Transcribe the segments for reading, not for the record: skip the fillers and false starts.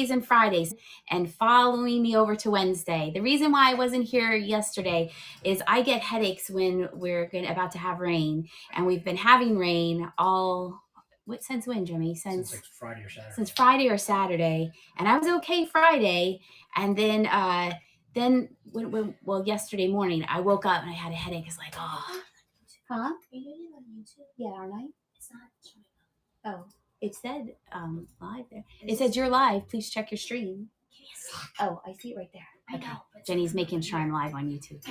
Mondays and Fridays and following me over to Wednesday. The reason why I wasn't here yesterday is I get headaches when we're about to have rain, and we've been having rain since when, Jimmy? Since like Friday or Saturday. Since Friday or Saturday, and I was okay Friday, and then when yesterday morning I woke up and I had a headache. It's like, oh, huh? Are you doing it on YouTube? Yeah, aren't I? It's not showing up. Oh, it said live there. It says you're live. Please check your stream. Oh, I see it right there. Okay. Jenny's making sure I'm live on YouTube.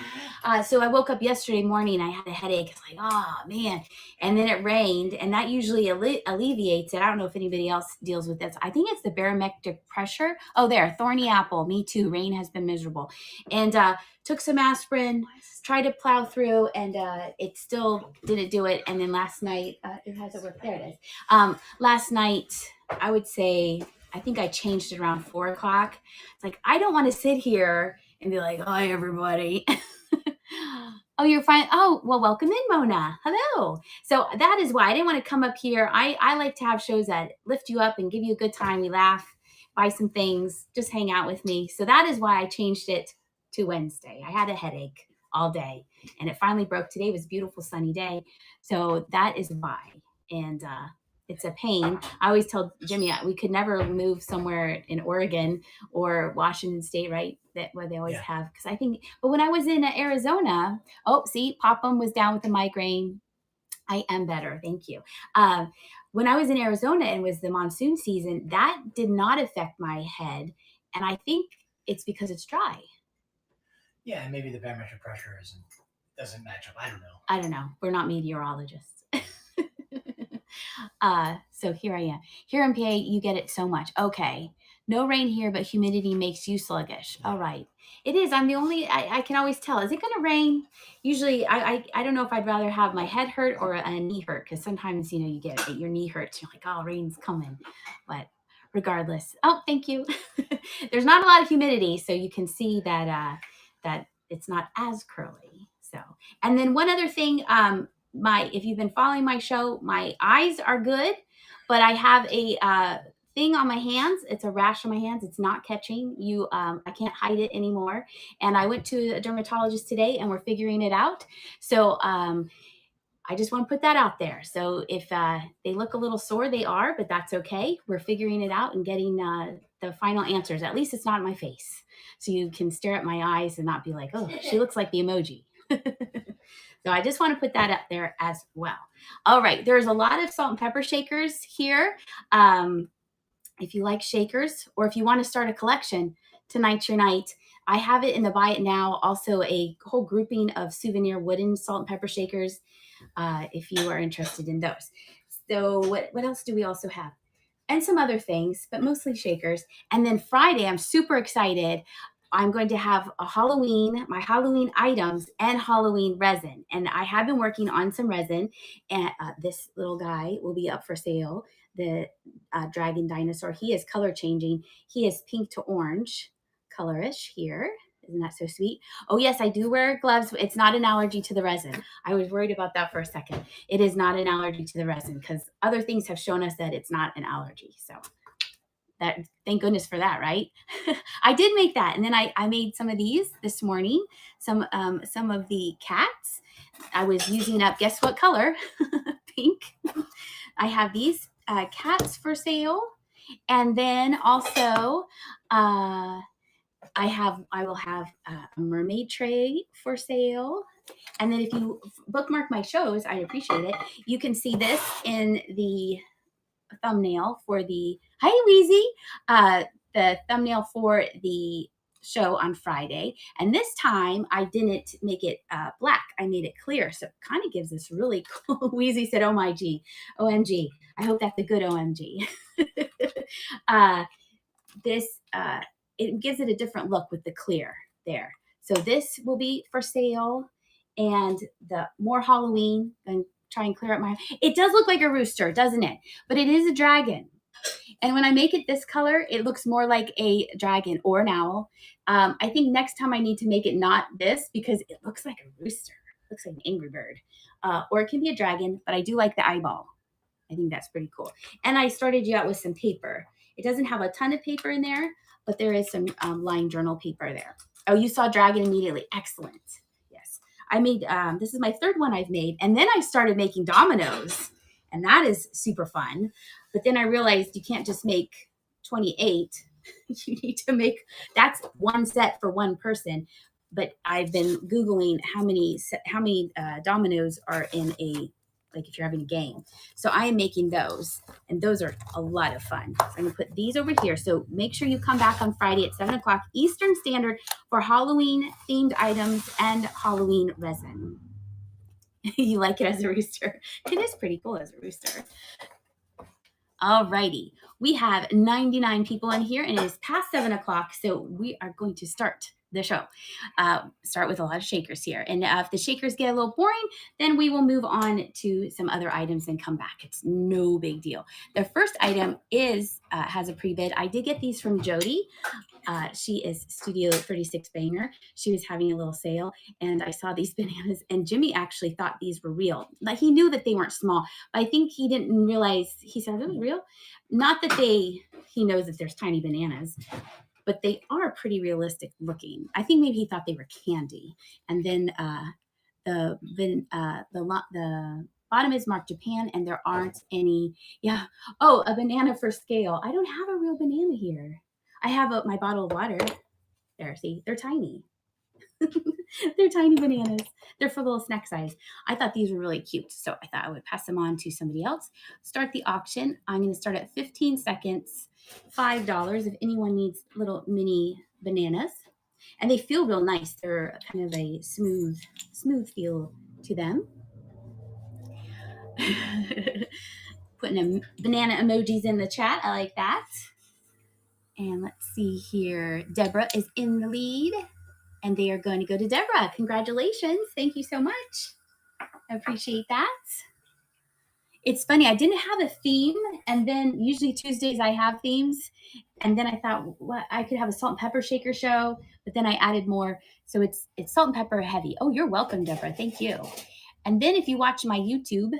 So I woke up yesterday morning. I had a headache. It's like, oh, man. And then it rained, and that usually alleviates it. I don't know if anybody else deals with this. I think it's the barometric pressure. Oh, there. Thorny apple. Me too. Rain has been miserable. And took some aspirin, tried to plow through, and it still didn't do it. And then last night, it hasn't worked. There it is. Last night, I would say, I think I changed it around 4 o'clock. It's like, I don't want to sit here and be like, hi, everybody. Oh, you're fine. Oh, well, welcome in, Mona. Hello. So that is why I didn't want to come up here. I like to have shows that lift you up and give you a good time. We laugh, buy some things, just hang out with me. So that is why I changed it to Wednesday. I had a headache all day, and it finally broke. Today was a beautiful sunny day. So that is why. And it's a pain. I always tell Jimmy we could never move somewhere in Oregon or Washington State, right? Where they always have, because I think. But when I was in Arizona, see, Popham was down with the migraine. I am better, thank you. When I was in Arizona and was the monsoon season, that did not affect my head, and I think it's because it's dry. Yeah, and maybe the barometric pressure doesn't match up. I don't know. We're not meteorologists. So here I am. Here in PA, you get it so much. Okay. No rain here, but humidity makes you sluggish. All right. It is. I'm the only, I can always tell. Is it going to rain? Usually, I don't know if I'd rather have my head hurt or a knee hurt, because sometimes, you get your knee hurts. You're like, oh, rain's coming. But regardless. Oh, thank you. There's not a lot of humidity, so you can see that that it's not as curly. So, and then one other thing, if you've been following my show, my eyes are good, but I have a thing on my hands. It's a rash on my hands. It's not catching. I can't hide it anymore. And I went to a dermatologist today, and we're figuring it out. So I just want to put that out there. So if they look a little sore, they are, but that's okay. We're figuring it out and getting the final answers. At least it's not in my face. So you can stare at my eyes and not be like, oh, she looks like the emoji. So I just want to put that up there as well. All right. There's a lot of salt and pepper shakers here. If you like shakers, or if you want to start a collection, tonight's your night. I have it in the Buy It Now. Also a whole grouping of souvenir wooden salt and pepper shakers, if you are interested in those. So what else do we also have? And some other things, but mostly shakers. And then Friday, I'm super excited. I'm going to have my Halloween items and Halloween resin. And I have been working on some resin, and this little guy will be up for sale. The dragon dinosaur. He is color changing. He is pink to orange colorish here. Isn't that so sweet? Oh, yes, I do wear gloves. It's not an allergy to the resin. I was worried about that for a second. It is not an allergy to the resin, because other things have shown us that it's not an allergy. So thank goodness for that, right? I did make that. And then I made some of these this morning, some of the cats. I was using up, guess what color? Pink. I have these cats for sale. And then also, I will have a mermaid tray for sale. And then if you bookmark my shows, I appreciate it. You can see this in the thumbnail for the, hi, Weezy, the thumbnail for the show on Friday. And this time I didn't make it black. I made it clear. So it kind of gives this really cool, Weezy said, oh my G, OMG. I hope that's a good OMG. It gives it a different look with the clear there. So this will be for sale, and the more Halloween, and try and clear up my, it does look like a rooster, doesn't it? But it is a dragon. And when I make it this color, it looks more like a dragon or an owl. I think next time I need to make it not this, because it looks like a rooster. It looks like an angry bird. Or it can be a dragon, but I do like the eyeball. I think that's pretty cool. And I started you out with some paper. It doesn't have a ton of paper in there, but there is some lined journal paper there. Oh, you saw dragon immediately. Excellent. Yes. I made, this is my third one I've made. And then I started making dominoes, and that is super fun. But then I realized you can't just make 28. You need to make, that's one set for one person. But I've been Googling how many dominoes are in a, like if you're having a game. So I am making those, and those are a lot of fun. So I'm gonna put these over here. So make sure you come back on Friday at 7 o'clock Eastern Standard for Halloween themed items and Halloween resin. You like it as a rooster? It is pretty cool as a rooster. Alrighty, we have 99 people in here, and it is past 7 o'clock, so we are going to start the show. Start with a lot of shakers here, and if the shakers get a little boring, then we will move on to some other items and come back. It's no big deal. The first item is has a pre-bid. I did get these from Jody. She is Studio 36 Banger. She was having a little sale, and I saw these bananas, and Jimmy actually thought these were real. Like, he knew that they weren't small, but I think he didn't realize. He said, "Are those real?" Not that he knows that there's tiny bananas, but they are pretty realistic looking. I think maybe he thought they were candy. And then the bottom is marked Japan, and there aren't any. Yeah. Oh, a banana for scale. I don't have a real banana here. I have my bottle of water. There, see, they're tiny. They're tiny bananas. They're for little snack size. I thought these were really cute, so I thought I would pass them on to somebody else. Start the auction. I'm going to start at 15 seconds, $5 if anyone needs little mini bananas. And they feel real nice. They're kind of a smooth feel to them. Putting banana emojis in the chat. I like that. And let's see here. Deborah is in the lead, and they are going to go to Deborah. Congratulations. Thank you so much. I appreciate that. It's funny. I didn't have a theme, and then usually Tuesdays I have themes. And then I thought, what, I could have a salt and pepper shaker show, but then I added more. So it's salt and pepper heavy. Oh, you're welcome, Deborah. Thank you. And then if you watch my YouTube,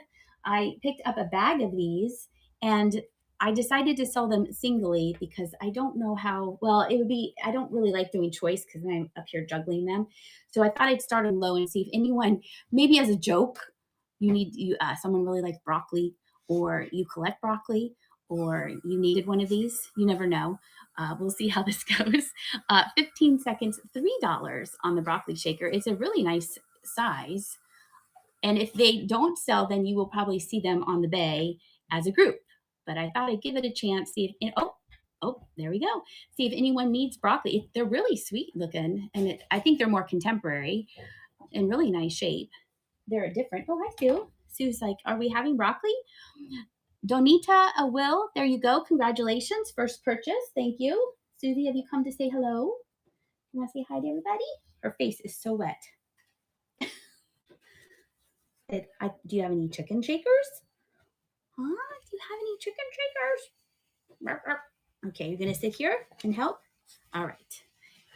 I picked up a bag of these, and I decided to sell them singly because I don't know how well it would be. I don't really like doing choice because I'm up here juggling them. So I thought I'd start them low and see if anyone, maybe as a joke, someone really likes broccoli, or you collect broccoli, or you needed one of these. You never know. We'll see how this goes. 15 seconds, $3 on the broccoli shaker. It's a really nice size. And if they don't sell, then you will probably see them on the bay as a group. But I thought I'd give it a chance. See if there we go. See if anyone needs broccoli. They're really sweet looking, and I think they're more contemporary and really nice shape. They're different. Oh, hi, Sue. Sue's like, "Are we having broccoli?" Donita, Will, there you go. Congratulations, first purchase. Thank you, Susie. Have you come to say hello? You want to say hi to everybody? Her face is so wet. Do you have any chicken shakers? Huh? Do you have any chicken shakers? Okay, you're gonna sit here and help? All right.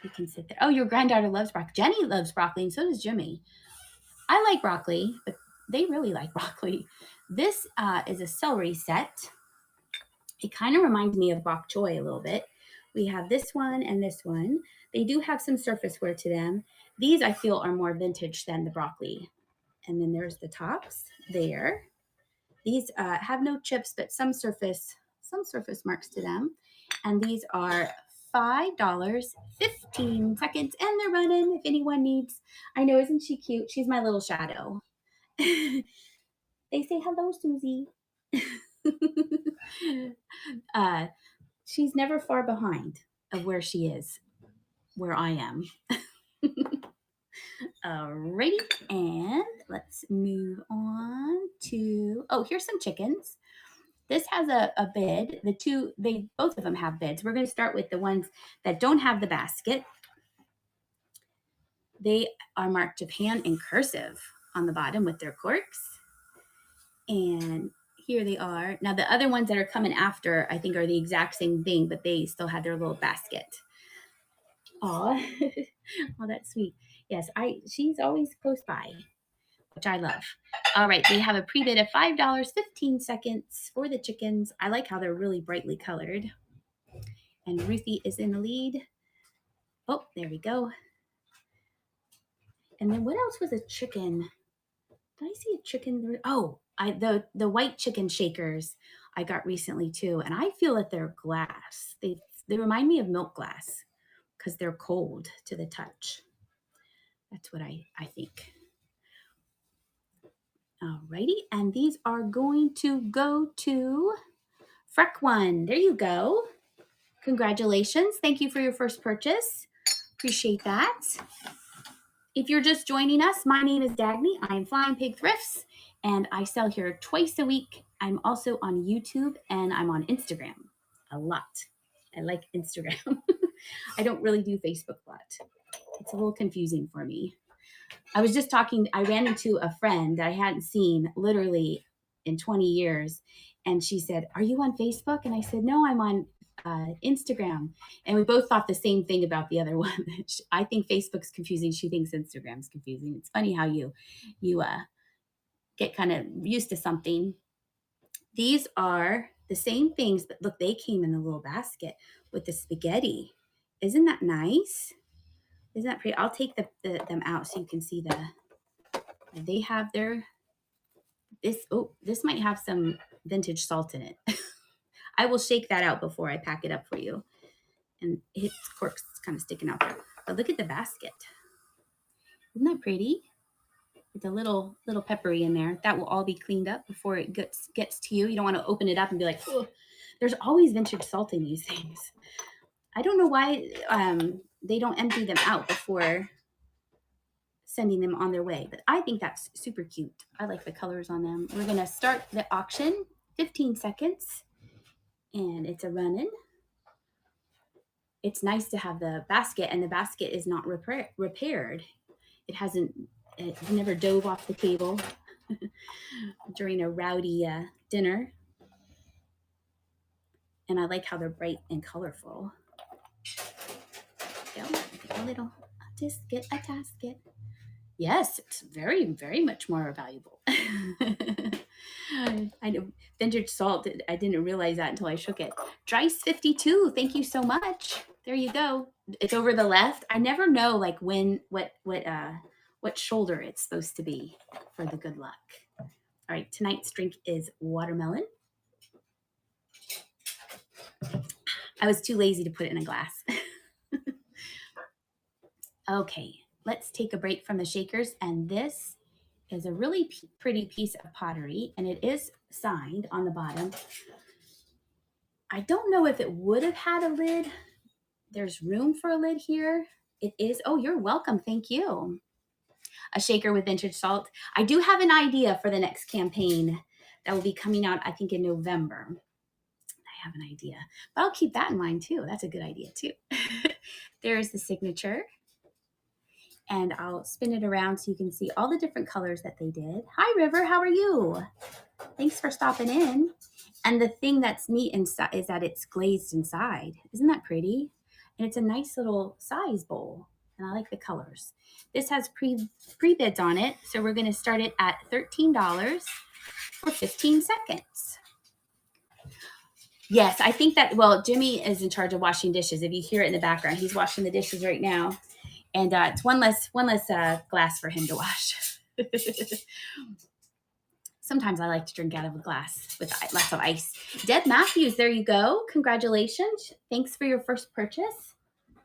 You can sit there. Oh, your granddaughter loves broccoli. Jenny loves broccoli, and so does Jimmy. I like broccoli, but they really like broccoli. This is a celery set. It kind of reminds me of bok choy a little bit. We have this one and this one. They do have some surface wear to them. These I feel are more vintage than the broccoli. And then there's the tops there. These have no chips, but some surface marks to them. And these are $5, 15 seconds, and they're running if anyone needs. I know, isn't she cute? She's my little shadow. They say hello, Susie. She's never far behind of where she is, where I am. Alrighty, and let's move on to, here's some chickens. This has a bid. Both of them have bids. We're going to start with the ones that don't have the basket. They are marked Japan in cursive on the bottom with their corks. And here they are. Now the other ones that are coming after, I think, are the exact same thing, but they still have their little basket. Aw, oh, that's sweet. Yes, she's always close by, which I love. All right, they have a pre-bid of $5, 15 seconds for the chickens. I like how they're really brightly colored. And Ruthie is in the lead. Oh, there we go. And then what else was a chicken? Did I see a chicken? Oh, the white chicken shakers I got recently too, and I feel that they're glass. They remind me of milk glass because they're cold to the touch. That's what I think. Alrighty, and these are going to go to Freck One. There you go. Congratulations. Thank you for your first purchase. Appreciate that. If you're just joining us, my name is Dagny. I'm Flying Pig Thrifts, and I sell here twice a week. I'm also on YouTube, and I'm on Instagram a lot. I like Instagram. I don't really do Facebook a lot. It's a little confusing for me. I was just talking, I ran into a friend that I hadn't seen literally in 20 years, and she said, "Are you on Facebook?" And I said, "No, I'm on Instagram." And we both thought the same thing about the other one. I think Facebook's confusing. She thinks Instagram's confusing. It's funny how you get kind of used to something. These are the same things, but look, they came in a little basket with the spaghetti. Isn't that nice? Isn't that pretty? I'll take them out so you can see they have their, this might have some vintage salt in it. I will shake that out before I pack it up for you. And its cork's kind of sticking out there. But look at the basket. Isn't that pretty? With a little peppery in there. That will all be cleaned up before it gets to you. You don't want to open it up and be like, oh, there's always vintage salt in these things. I don't know why they don't empty them out before sending them on their way, but I think that's super cute. I like the colors on them. We're gonna start the auction, 15 seconds, and it's a running. It's nice to have the basket, and the basket is not repaired. It never dove off the table during a rowdy dinner. And I like how they're bright and colorful. A little tisket, a tasket. Yes, it's very, very much more valuable. I know vintage salt. I didn't realize that until I shook it. Drice52, thank you so much. There you go. It's over the left. I never know like what shoulder it's supposed to be for the good luck. All right, tonight's drink is watermelon. I was too lazy to put it in a glass. Okay, let's take a break from the shakers, and this is a really pretty piece of pottery, and it is signed on the bottom. I don't know if it would have had a lid. There's room for a lid here. It is. Oh, you're welcome. Thank you. A shaker with vintage salt. I do have an idea for the next campaign that will be coming out, I think, in November. I have an idea, but I'll keep that in mind too. That's a good idea too. There's the signature. And I'll spin it around so you can see all the different colors that they did. Hi, River. How are you? Thanks for stopping in. And the thing that's neat inside is that it's glazed inside. Isn't that pretty? And it's a nice little size bowl. And I like the colors. This has pre-bids on it. So we're going to start it at $13 for 15 seconds. Yes, I think that, well, Jimmy is in charge of washing dishes. If you hear it in the background, he's washing the dishes right now. And it's one less glass for him to wash. Sometimes I like to drink out of a glass with lots of ice. Deb Matthews, there you go. Congratulations. Thanks for your first purchase.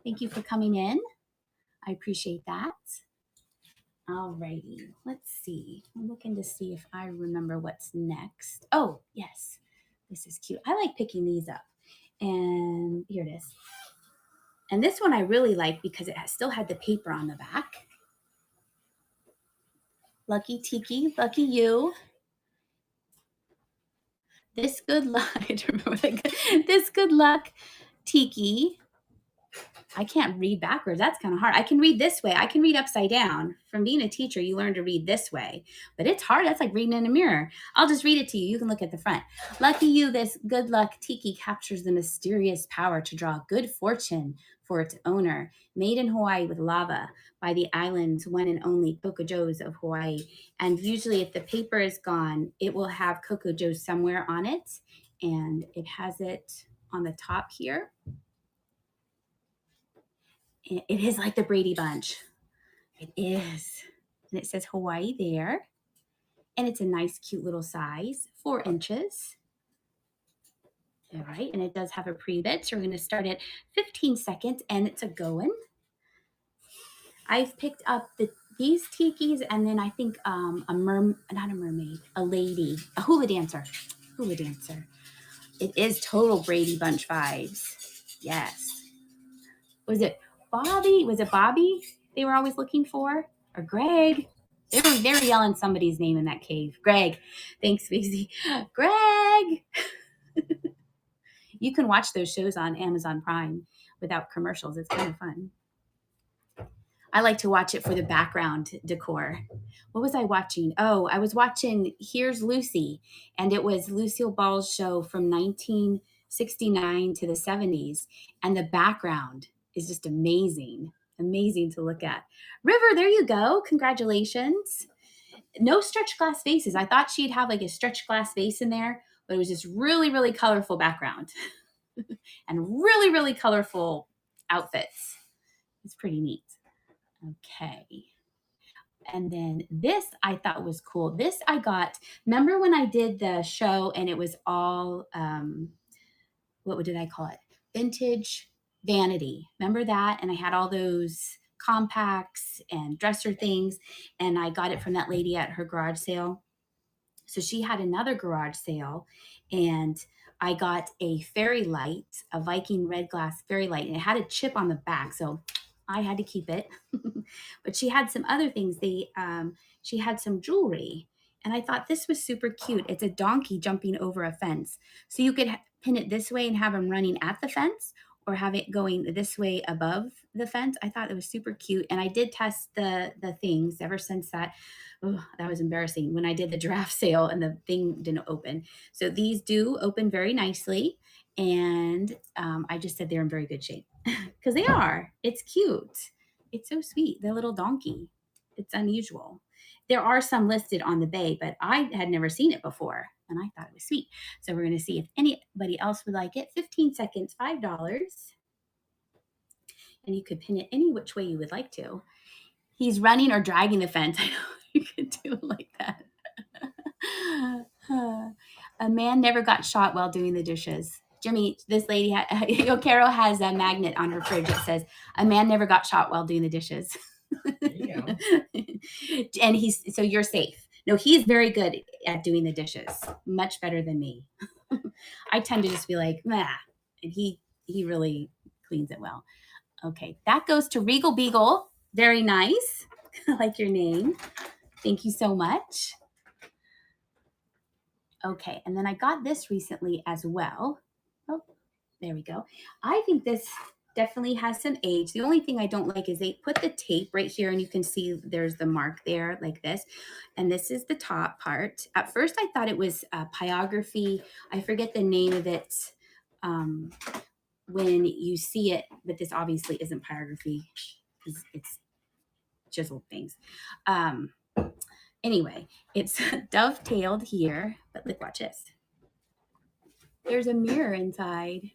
Thank you for coming in. I appreciate that. Alrighty, let's see. I'm looking to see if I remember what's next. Oh, yes. This is cute. I like picking these up. And here it is. And this one I really like because it still had the paper on the back. Lucky Tiki, lucky you. This good luck, I don't remember this good luck Tiki. I can't read backwards. That's kind of hard. I can read this way. I can read upside down. From being a teacher, you learn to read this way. But it's hard. That's like reading in a mirror. I'll just read it to you. You can look at the front. Lucky you, this good luck Tiki captures the mysterious power to draw good fortune for its owner. Made in Hawaii with lava by the island's one and only Coco Joe's of Hawaii. And usually if the paper is gone, it will have Coco Joe's somewhere on it. And it has it on the top here. It is like the Brady Bunch. It is. And it says Hawaii there. And it's a nice, cute little size, 4 inches. All right, and it does have a pre-bid, so we're going to start at 15 seconds, and it's a going. I've picked up these tikis, and then I think not a mermaid, a lady, a hula dancer. It is total Brady Bunch vibes. Yes. Was it Bobby? Was it Bobby they were always looking for? Or Greg? They were yelling somebody's name in that cave. Greg. Thanks, Spacey. Greg! You can watch those shows on Amazon Prime without commercials. It's kind of fun. I like to watch it for the background decor. What was I watching? Oh, I was watching Here's Lucy, and it was Lucille Ball's show from 1969 to the 70s, and the background is just amazing to look at. River, there you go. Congratulations. No stretch glass vases. I thought she'd have like a stretch glass vase in there, but it was just really, really colorful background and really, really colorful outfits. It's pretty neat. Okay. And then this I thought was cool. This I got, remember when I did the show and it was all, what did I call it? Vintage vanity. Remember that? And I had all those compacts and dresser things. And I got it from that lady at her garage sale. So she had another garage sale and I got a fairy light, a Viking red glass fairy light, and it had a chip on the back. So I had to keep it. But she had some other things. She had some jewelry. And I thought this was super cute. It's a donkey jumping over a fence. So you could pin it this way and have him running at the fence or have it going this way above the fence. I thought it was super cute. And I did test the things ever since that. Oh, that was embarrassing when I did the draft sale and the thing didn't open. So these do open very nicely. And I just said they're in very good shape because they are. It's cute. It's so sweet. The little donkey. It's unusual. There are some listed on the bay, but I had never seen it before and I thought it was sweet. So we're going to see if anybody else would like it. 15 seconds, $5. And you could pin it any which way you would like to. He's running or dragging the fence. I know you could do it like that. A man never got shot while doing the dishes. Jimmy, this lady, Carol has a magnet on her fridge that says, a man never got shot while doing the dishes. Yeah. And so you're safe. No, he's very good at doing the dishes. Much better than me. I tend to just be like, nah. And he really cleans it well. Okay, that goes to Regal Beagle. Very nice. I like your name. Thank you so much. Okay, and then I got this recently as well. Oh, there we go. I think this definitely has some age. The only thing I don't like is they put the tape right here and you can see there's the mark there like this. And this is the top part. At first I thought it was pyrography. I forget the name of it when you see it, but this obviously isn't pyrography. It's chiseled things. Anyway, it's dovetailed here, but look, watch this. There's a mirror inside.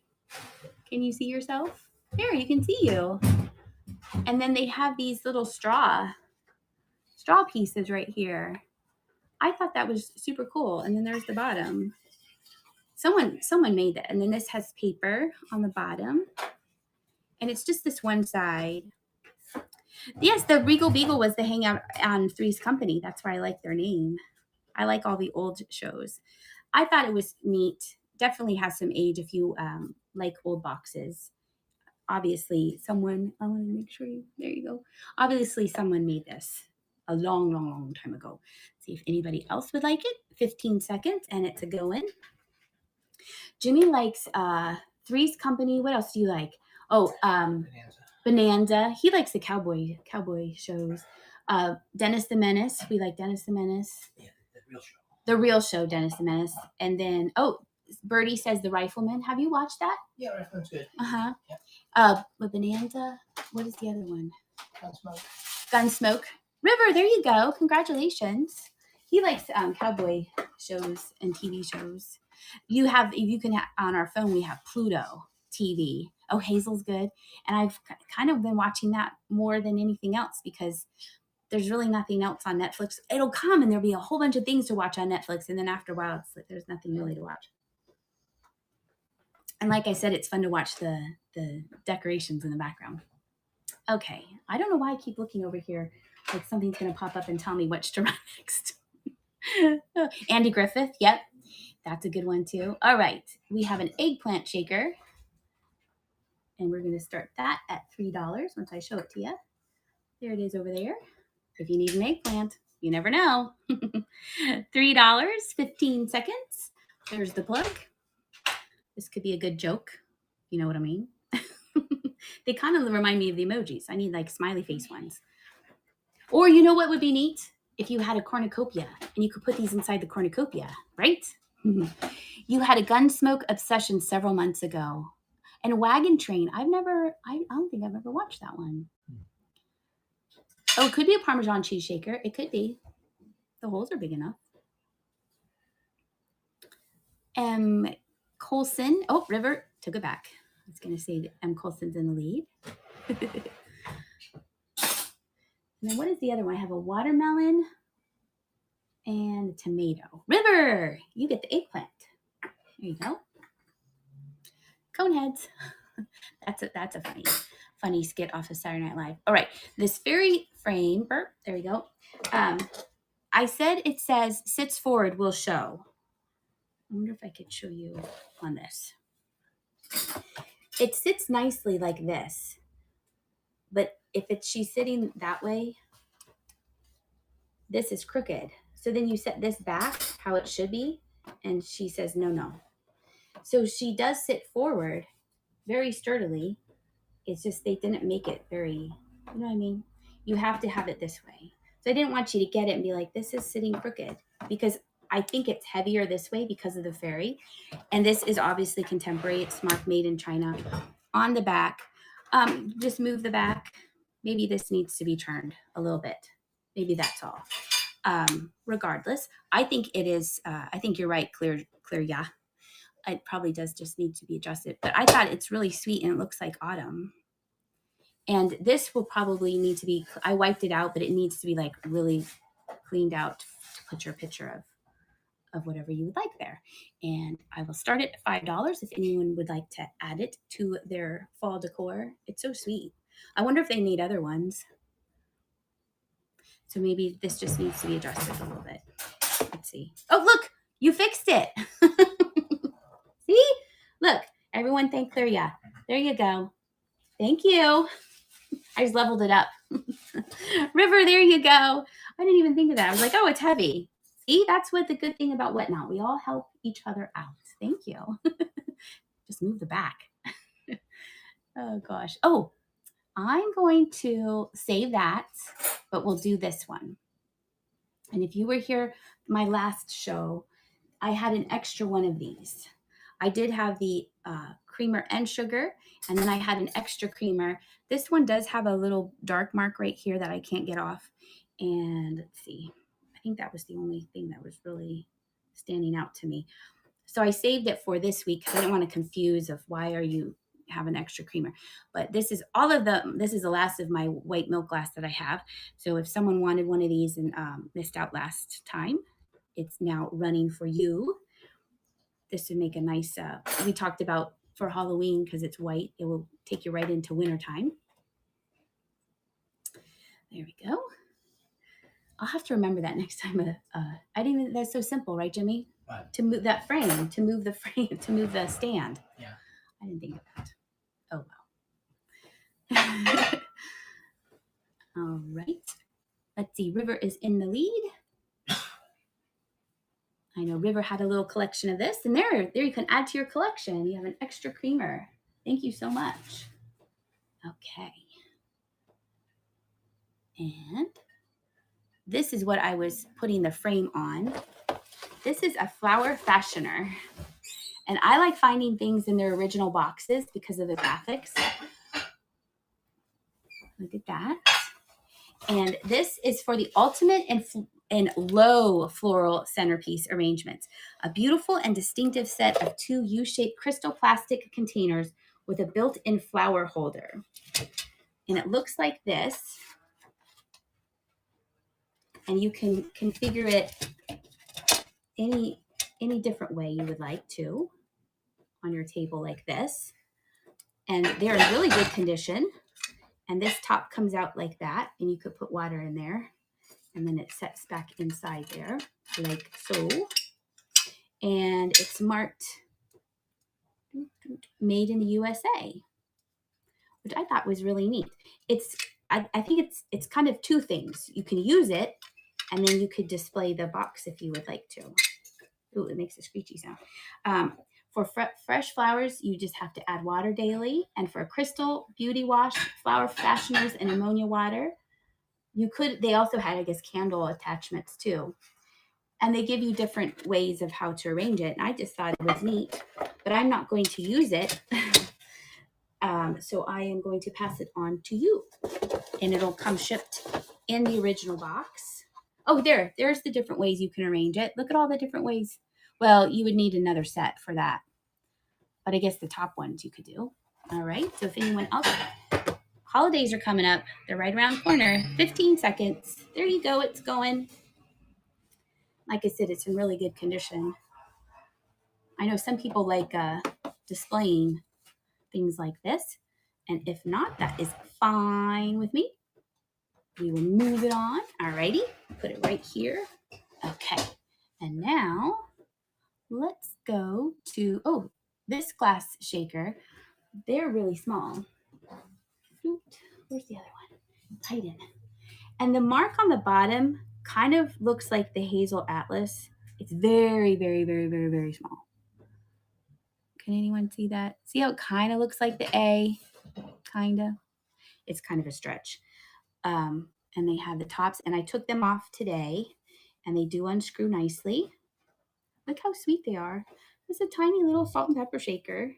Can you see yourself? There, you can see you. And then they have these little straw pieces right here. I thought that was super cool. And then there's the bottom. Someone made that. And then this has paper on the bottom. And it's just this one side. Yes, the Regal Beagle was the hangout on Three's Company. That's why I like their name. I like all the old shows. I thought it was neat. Definitely has some age if you like old boxes. Obviously, I want to make sure there you go. Obviously, someone made this a long, long, long time ago. See if anybody else would like it. 15 seconds, and it's a go-in. Jimmy likes Three's Company. What else do you like? Oh, Bonanza. He likes the cowboy shows. Dennis the Menace. We like Dennis the Menace. Yeah, the real show. The real show, Dennis the Menace. And then, Birdie says The Rifleman. Have you watched that? Yeah, Rifleman's good. Uh-huh. Yeah. With Bonanza. What is the other one? Gunsmoke. River, there you go. Congratulations. He likes cowboy shows and TV shows. On our phone, we have Pluto TV. Oh, Hazel's good. And I've kind of been watching that more than anything else because there's really nothing else on Netflix. It'll come and there'll be a whole bunch of things to watch on Netflix. And then after a while, it's like there's nothing really to watch. And like I said, it's fun to watch the decorations in the background. Okay, I don't know why I keep looking over here like something's going to pop up and tell me which to run next. Andy Griffith, yep, that's a good one too. All right, we have an eggplant shaker. And we're going to start that at $3 once I show it to you. There it is over there. If you need an eggplant, you never know. $3, 15 seconds. There's the plug. This could be a good joke. You know what I mean? They kind of remind me of the emojis. I need like smiley face ones. Or you know what would be neat? If you had a cornucopia and you could put these inside the cornucopia, right? You had a Gunsmoke obsession several months ago. And a wagon train. I don't think I've ever watched that one. Oh, it could be a Parmesan cheese shaker. It could be. The holes are big enough. M. Colson. Oh, River took it back. I was going to say M. Colson's in the lead. And then what is the other one? I have a watermelon and a tomato. River, you get the eggplant. There you go. Coneheads. That's a funny skit off of Saturday Night Live. All right, this fairy frame, Burp, there we go. I said it says sits forward will show. I wonder if I could show you on this. It sits nicely like this, but if she's sitting that way, this is crooked. So then you set this back how it should be, and she says no. So she does sit forward very sturdily. It's just they didn't make it very, you know what I mean? You have to have it this way. So I didn't want you to get it and be like, this is sitting crooked, because I think it's heavier this way because of the fairy. And this is obviously contemporary. It's marked made in China. On the back, just move the back. Maybe this needs to be turned a little bit. Maybe that's all. Regardless, I think it is, I think you're right, Clear, yeah. It probably does just need to be adjusted. But I thought it's really sweet and it looks like autumn. And this will probably need to be, I wiped it out, but it needs to be like really cleaned out to put your picture of whatever you would like there. And I will start it at $5 if anyone would like to add it to their fall decor. It's so sweet. I wonder if they made other ones. So maybe this just needs to be adjusted a little bit. Let's see. Oh, look, you fixed it. See? Look, everyone thank Clear. Yeah, there you go. Thank you. I just leveled it up. River, there you go. I didn't even think of that. I was like, oh, it's heavy. See, that's what the good thing about Whatnot. We all help each other out. Thank you. Just move the back. Oh, gosh. Oh, I'm going to save that, but we'll do this one. And if you were here my last show, I had an extra one of these. I did have the creamer and sugar, and then I had an extra creamer. This one does have a little dark mark right here that I can't get off. And let's see, I think that was the only thing that was really standing out to me. So I saved it for this week because I didn't want to confuse of why are you have an extra creamer. But this is this is the last of my white milk glass that I have. So if someone wanted one of these and missed out last time, it's now running for you. This would make a nice, we talked about for Halloween because it's white. It will take you right into wintertime. There we go. I'll have to remember that next time. I didn't even, that's so simple, right, Jimmy? What? To move that frame, to move the stand. Yeah. I didn't think of that. Oh, well. All right. Let's see. River is in the lead. I know River had a little collection of this, and there you can add to your collection. You have an extra creamer. Thank you so much. Okay. And this is what I was putting the frame on. This is a flower fashioner. And I like finding things in their original boxes because of the graphics. Look at that. And this is for the ultimate and low floral centerpiece arrangements. A beautiful and distinctive set of 2 U-shaped crystal plastic containers with a built-in flower holder. And it looks like this. And you can configure it any different way you would like to on your table like this. And they're in really good condition. And this top comes out like that, and you could put water in there, and then it sets back inside there like so. And it's marked made in the USA, which I thought was really neat. I think it's kind of two things. You can use it, and then you could display the box if you would like to. Ooh, it makes a screechy sound. For fresh flowers, you just have to add water daily. And for crystal, beauty wash, flower fashioners, and ammonia water, they also had, I guess, candle attachments too. And they give you different ways of how to arrange it. And I just thought it was neat, but I'm not going to use it. So I am going to pass it on to you. And it'll come shipped in the original box. Oh, there's the different ways you can arrange it. Look at all the different ways. Well, you would need another set for that. But I guess the top ones you could do. All right. So if anyone else, holidays are coming up. They're right around the corner. 15 seconds. There you go. It's going. Like I said, it's in really good condition. I know some people like displaying things like this. And if not, that is fine with me. We will move it on. All righty. Put it right here. Okay. And now let's go to, this glass shaker. They're really small. Where's the other one? Tighten. And the mark on the bottom kind of looks like the Hazel Atlas. It's very, very, very, very, very small. Can anyone see that? See how it kind of looks like the A? Kind of. It's kind of a stretch. And they have the tops. And I took them off today. And they do unscrew nicely. Look how sweet they are. It's a tiny little salt and pepper shaker.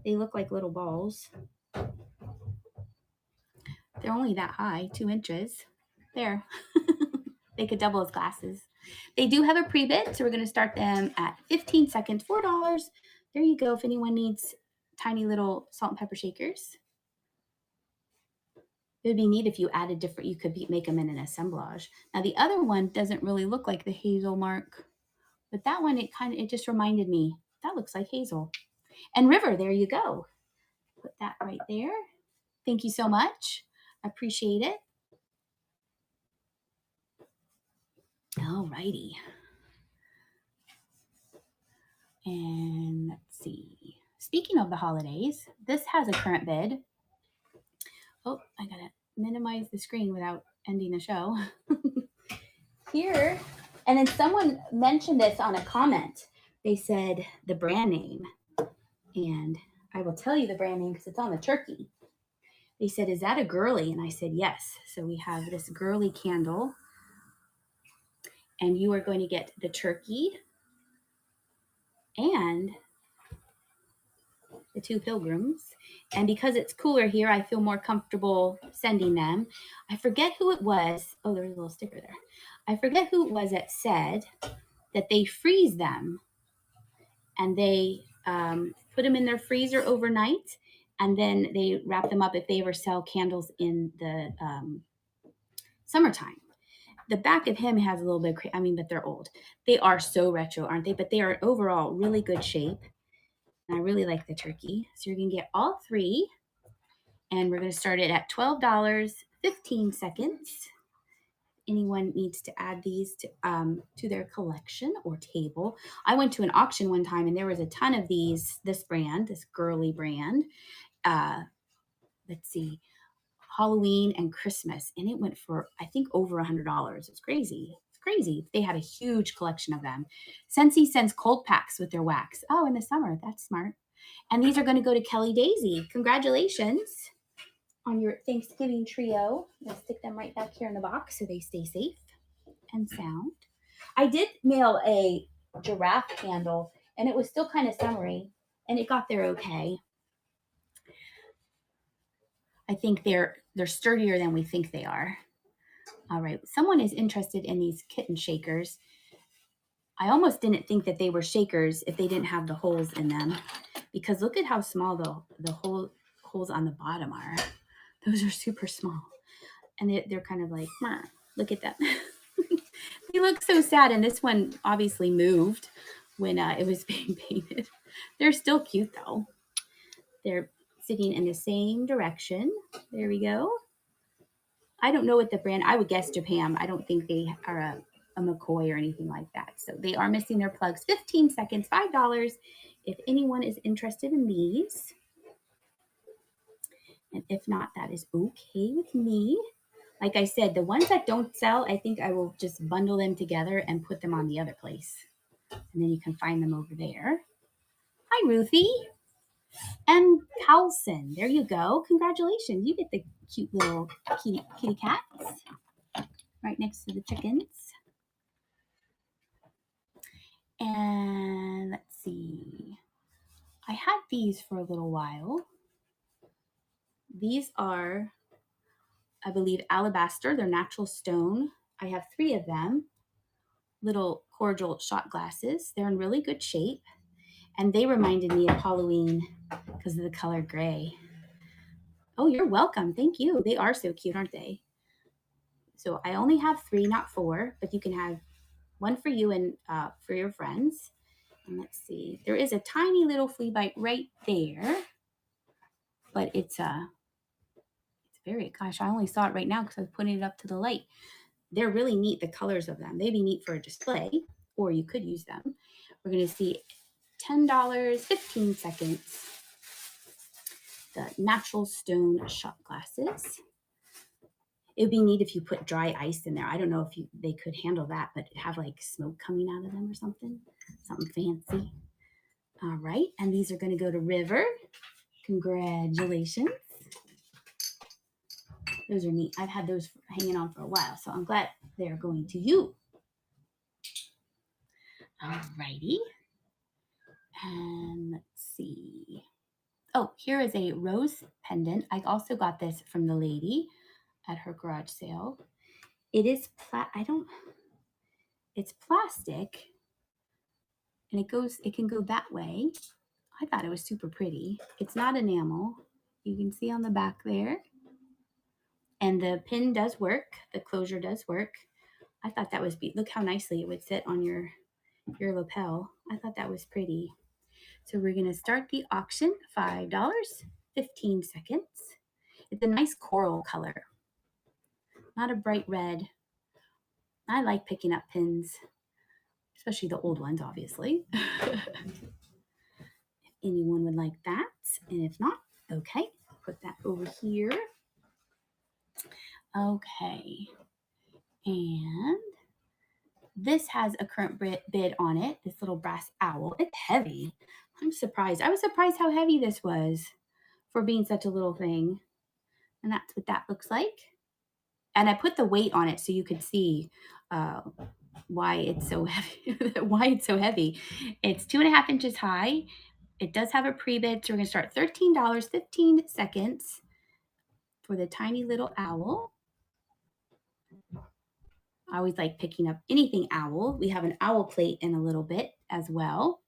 They look like little balls. They're only that high, 2 inches. There. They could double as glasses. They do have a pre-bid, so we're going to start them at 15 seconds, $4. There you go if anyone needs tiny little salt and pepper shakers. It would be neat if you added different, you could make them in an assemblage. Now the other one doesn't really look like the Hazel mark, but that one, it just reminded me, that looks like Hazel. And River, there you go. Put that right there. Thank you so much. I appreciate it. All righty. And let's see. Speaking of the holidays, this has a current bid. Oh, I gotta minimize the screen without ending the show. Here, and then someone mentioned this on a comment. They said the brand name, and I will tell you the brand name because it's on the turkey. They said, is that a girly? And I said, yes. So we have this girly candle, and you are going to get the turkey and the 2 pilgrims. And because it's cooler here, I feel more comfortable sending them. I forget who it was. Oh, there's a little sticker there. I forget who it was that said that they freeze them and they put them in their freezer overnight, and then they wrap them up if they ever sell candles in the summertime. The back of him has a little bit of, but they're old. They are so retro, aren't they? But they are overall really good shape. And I really like the turkey. So you're going to get all 3. And we're going to start it at $12, 15 seconds. Anyone needs to add these to their collection or table. I went to an auction one time and there was a ton of these, this brand, this girly brand. Let's see, Halloween and Christmas. And it went for, I think, over $100. It's crazy. It's crazy. They had a huge collection of them. Scentsy sends cold packs with their wax. Oh, in the summer. That's smart. And these are going to go to Kelly Daisy. Congratulations on your Thanksgiving trio. I'm going to stick them right back here in the box so they stay safe and sound. I did mail a giraffe candle, and it was still kind of summery, and it got there okay. I think they're sturdier than we think they are. All right, someone is interested in these kitten shakers. I almost didn't think that they were shakers if they didn't have the holes in them, because look at how small the holes on the bottom are. Those are super small. And they're kind of like, Meh. Look at them. They look so sad. And this one obviously moved when it was being painted. They're still cute though. They're sitting in the same direction. There we go. I don't know what the brand, I would guess Japan. I don't think they are a McCoy or anything like that. So they are missing their plugs. 15 seconds, $5 if anyone is interested in these. And if not, that is okay with me. Like I said, the ones that don't sell, I think I will just bundle them together and put them on the other place. And then you can find them over there. Hi, Ruthie. And Carlson. There you go. Congratulations. You get the cute little kitty cats right next to the chickens. And let's see. I had these for a little while. These are, I believe, alabaster. They're natural stone. I have 3 of them. Little cordial shot glasses. They're in really good shape. And they reminded me of Halloween because of the color gray. Oh, you're welcome. Thank you. They are so cute, aren't they? So I only have 3, not 4, but you can have one for you and for your friends. And let's see. There is a tiny little flea bite right there. But it's very, gosh, I only saw it right now because I was putting it up to the light. They're really neat, the colors of them. They'd be neat for a display, or you could use them. We're going to see $10, 15 seconds. The natural stone shot glasses. It would be neat if you put dry ice in there. I don't know if they could handle that, but have like smoke coming out of them or something fancy. All right, and these are going to go to River. Congratulations. Those are neat. I've had those hanging on for a while, so I'm glad they're going to you. All righty. And let's see. Oh, here is a rose pendant. I also got this from the lady at her garage sale. It is it's plastic, and it can go that way. I thought it was super pretty. It's not enamel. You can see on the back there. And the pin does work. The closure does work. I thought that was look how nicely it would sit on your lapel. I thought that was pretty. So we're going to start the auction. $5, 15 seconds. It's a nice coral color, not a bright red. I like picking up pins, especially the old ones, obviously. If anyone would like that, and if not, okay, put that over here. Okay, and this has a current bid on it, this little brass owl. It's heavy. I'm surprised. I was surprised how heavy this was for being such a little thing. And that's what that looks like. And I put the weight on it so you could see why it's so heavy. It's 2.5 inches high. It does have a pre-bid, so we're going to start $13, 15 seconds for the tiny little owl. I always like picking up anything owl. We have an owl plate in a little bit as well.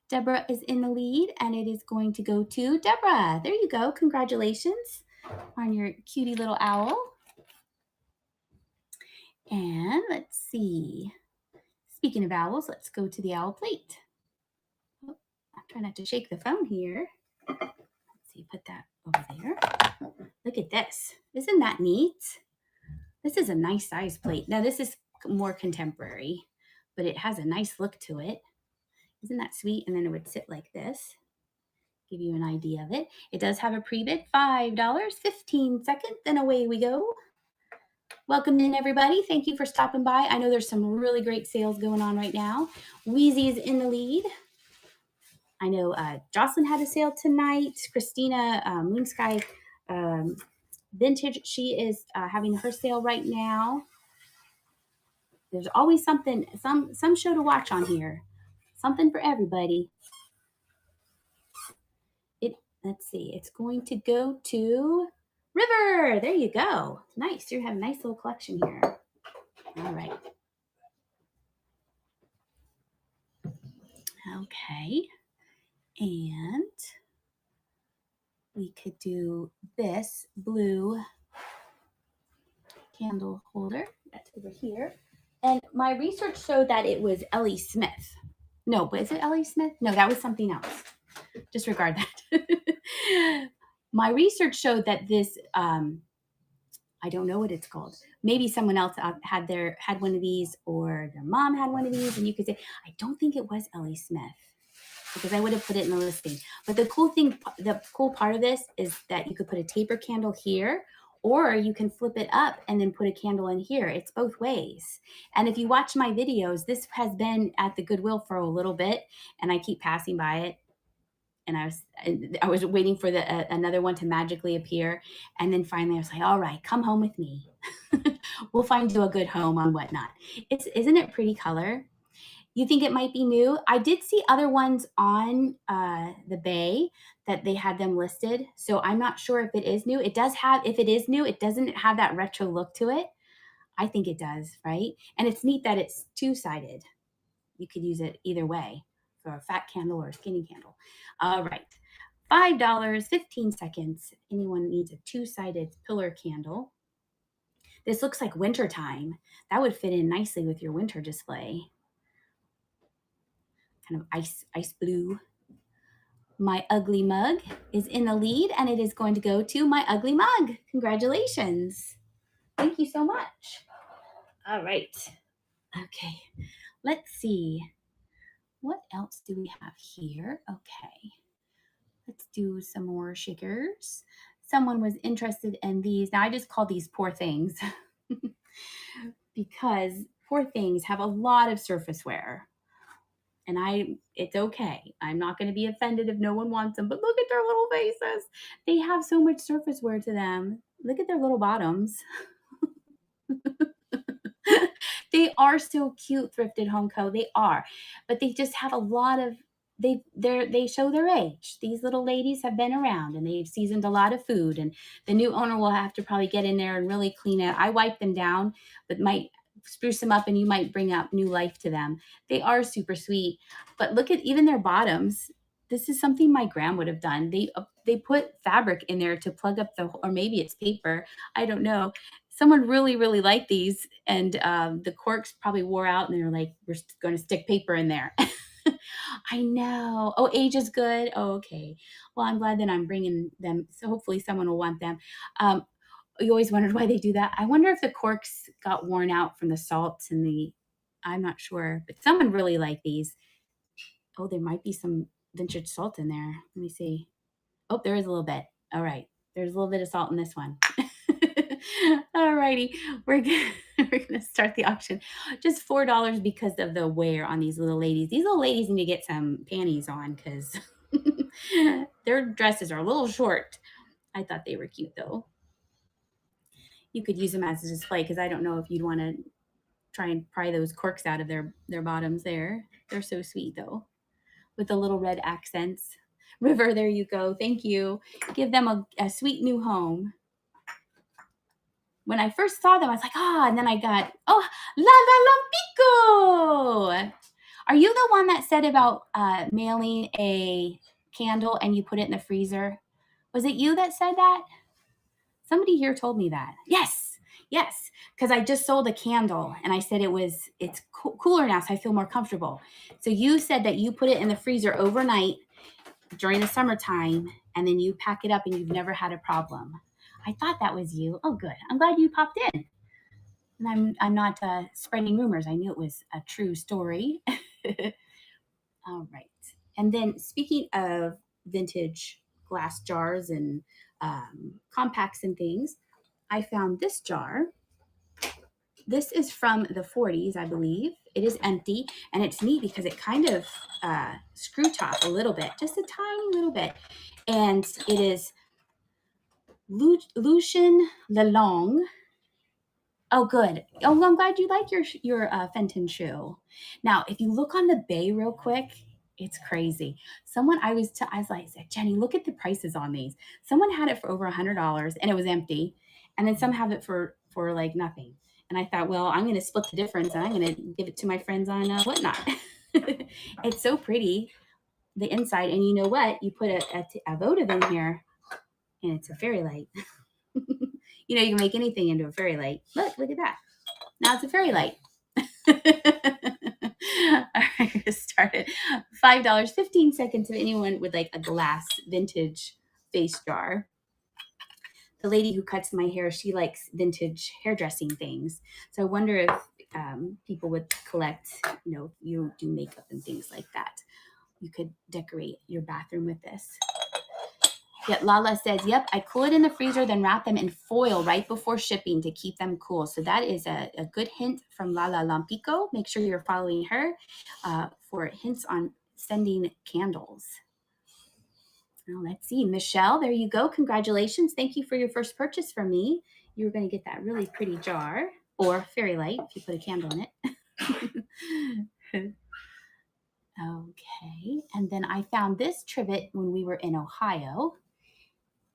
Deborah is in the lead, and it is going to go to Deborah. There you go. Congratulations on your cutie little owl. And let's see. Speaking of owls, let's go to the owl plate. Oh, I'm trying not to shake the phone here. Let's see, put that over there. Look at this. Isn't that neat? This is a nice size plate. Now, this is more contemporary, but it has a nice look to it. Isn't that sweet? And then it would sit like this. Give you an idea of it. It does have a pre-bid, $5, 15 seconds, and away we go. Welcome in, everybody. Thank you for stopping by. I know there's some really great sales going on right now. Wheezy is in the lead. I know Jocelyn had a sale tonight. Christina Moonsky Vintage, she is having her sale right now. There's always something, some show to watch on here. Something for everybody. Let's see. It's going to go to River. There you go. Nice. You have a nice little collection here. All right. Okay. And we could do this blue candle holder that's over here. And my research showed that it was Ellie Smith. No, was it Ellie Smith? No, that was something else. Disregard that. My research showed that this, I don't know what it's called. Maybe someone else had one of these, or their mom had one of these, and you could say, I don't think it was Ellie Smith, because I would have put it in the listing. But the cool part of this is that you could put a taper candle here, or you can flip it up and then put a candle in here. It's both ways. And if you watch my videos, this has been at the Goodwill for a little bit, and I keep passing by it. And I was waiting for another one to magically appear. And then finally I was like, all right, come home with me. We'll find you a good home on Whatnot. Isn't it pretty color? You think it might be new? I did see other ones on the Bay that they had them listed. So I'm not sure if it is new. If it is new, it doesn't have that retro look to it. I think it does, right? And it's neat that it's two-sided. You could use it either way, for a fat candle or a skinny candle. All right. $5, 15 seconds. Anyone needs a two-sided pillar candle. This looks like wintertime. That would fit in nicely with your winter display. Kind of ice blue. My ugly mug is in the lead, and it is going to go to my ugly mug. Congratulations. Thank you so much. All right. Okay. Let's see. What else do we have here? Okay. Let's do some more shakers. Someone was interested in these. Now I just call these poor things because poor things have a lot of surface wear. And it's okay. I'm not going to be offended if no one wants them, but look at their little faces. They have so much surface wear to them. Look at their little bottoms. They are so cute, Thrifted Home Co. They are, but they just have a lot of they show their age. These little ladies have been around and they've seasoned a lot of food, and the new owner will have to probably get in there and really clean it. I wipe them down, but might spruce them up, and you might bring up new life to them. They are super sweet, but look at even their bottoms. This is something my gram would have done. They put fabric in there to plug up or maybe it's paper. I don't know. Someone really, really liked these, and the corks probably wore out, and they were like, we're going to stick paper in there. I know. Oh, age is good. Oh, okay. Well, I'm glad that I'm bringing them. So hopefully someone will want them. You always wondered why they do that. I wonder if the corks got worn out from the salts I'm not sure, but someone really liked these. Oh, there might be some vintage salt in there. Let me see. Oh, there is a little bit. All right. There's a little bit of salt in this one. All righty. We're gonna start the auction. Just $4 because of the wear on these little ladies. These little ladies need to get some panties on because their dresses are a little short. I thought they were cute though. You could use them as a display because I don't know if you'd want to try and pry those corks out of their bottoms there. They're so sweet though, with the little red accents. River, there you go. Thank you. Give them a sweet new home. When I first saw them, I was like, and then I got, La Lampico. Are you the one that said about mailing a candle and you put it in the freezer? Was it you that said that? Somebody here told me that. Yes, because I just sold a candle and I said it's cooler now, so I feel more comfortable. So you said that you put it in the freezer overnight during the summertime, and then you pack it up and you've never had a problem. I thought that was you. Oh, good. I'm glad you popped in. And I'm not spreading rumors. I knew it was a true story. All right. And then speaking of vintage glass jars and compacts and things, I found this jar. This is from the 40s, I believe. It is empty, and it's neat because it kind of screw top a little bit, just a tiny little bit. And it is Lucien Lelong. Oh, good. Oh, I'm glad you like your Fenton shoe. Now, if you look on the Bay real quick, it's crazy. Someone I was like, Jenny, look at the prices on these. Someone had it for over $100 and it was empty, and then some have it for like nothing. And I thought, well, I'm going to split the difference and I'm going to give it to my friends on Whatnot. It's so pretty. the inside. And you know what? You put a votive in here, and it's a fairy light. You know, you can make anything into a fairy light. Look at that. Now it's a fairy light. All right, started. $5, 15 seconds if anyone would like a glass vintage face jar. The lady who cuts my hair, she likes vintage hairdressing things. So I wonder if people would collect, you know, you do makeup and things like that. You could decorate your bathroom with this. Yet Lala says, yep, I cool it in the freezer, then wrap them in foil right before shipping to keep them cool. So that is a good hint from Lala Lampico. Make sure you're following her for hints on sending candles. Now let's see. Michelle, there you go. Congratulations. Thank you for your first purchase from me. You're going to get that really pretty jar or fairy light if you put a candle in it. Okay. And then I found this trivet when we were in Ohio.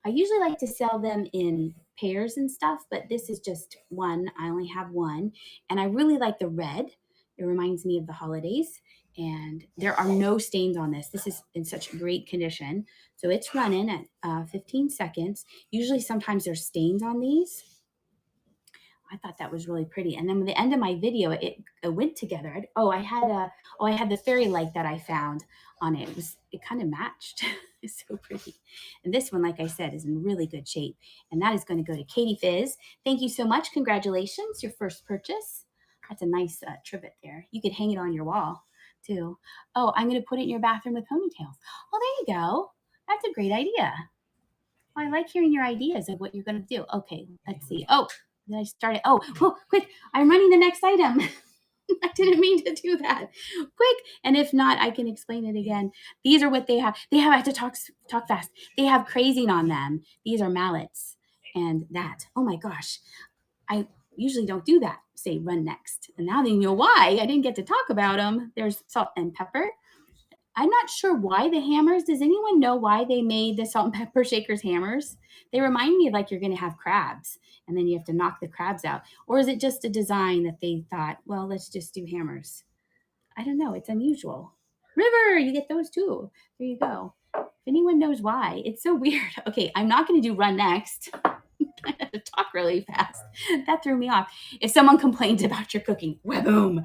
I usually like to sell them in pairs and stuff, but this is just one. I only have one. And I really like the red. It reminds me of the holidays. And there are no stains on this. This is in such great condition. So it's running at 15 seconds. Usually sometimes there's stains on these. I thought that was really pretty. And then at the end of my video, it went together. I had the fairy light that I found on it. It kind of matched. It's so pretty. And this one, like I said, is in really good shape. And that is going to go to Katie Fizz. Thank you so much. Congratulations, your first purchase. That's a nice trivet there. You could hang it on your wall too. Oh, I'm going to put it in your bathroom with ponytails. Oh, there you go. That's a great idea. Well, I like hearing your ideas of what you're going to do. Okay, let's see. Oh, then I started. Oh, quick. I'm running the next item. I didn't mean to do that. Quick. And if not, I can explain it again. These are what they have. I have to talk fast. They have crazing on them. These are mallets. And that. Oh my gosh. I usually don't do that. Say run next. And now they know why. I didn't get to talk about them. There's salt and pepper. I'm not sure why the hammers. Does anyone know why they made the salt and pepper shakers hammers? They remind me of like you're going to have crabs and then you have to knock the crabs out. Or is it just a design that they thought, well, let's just do hammers? I don't know. It's unusual. River, you get those too. There you go. If anyone knows why, it's so weird. Okay, I'm not going to do run next. I had to talk really fast. That threw me off. If someone complains about your cooking, boom.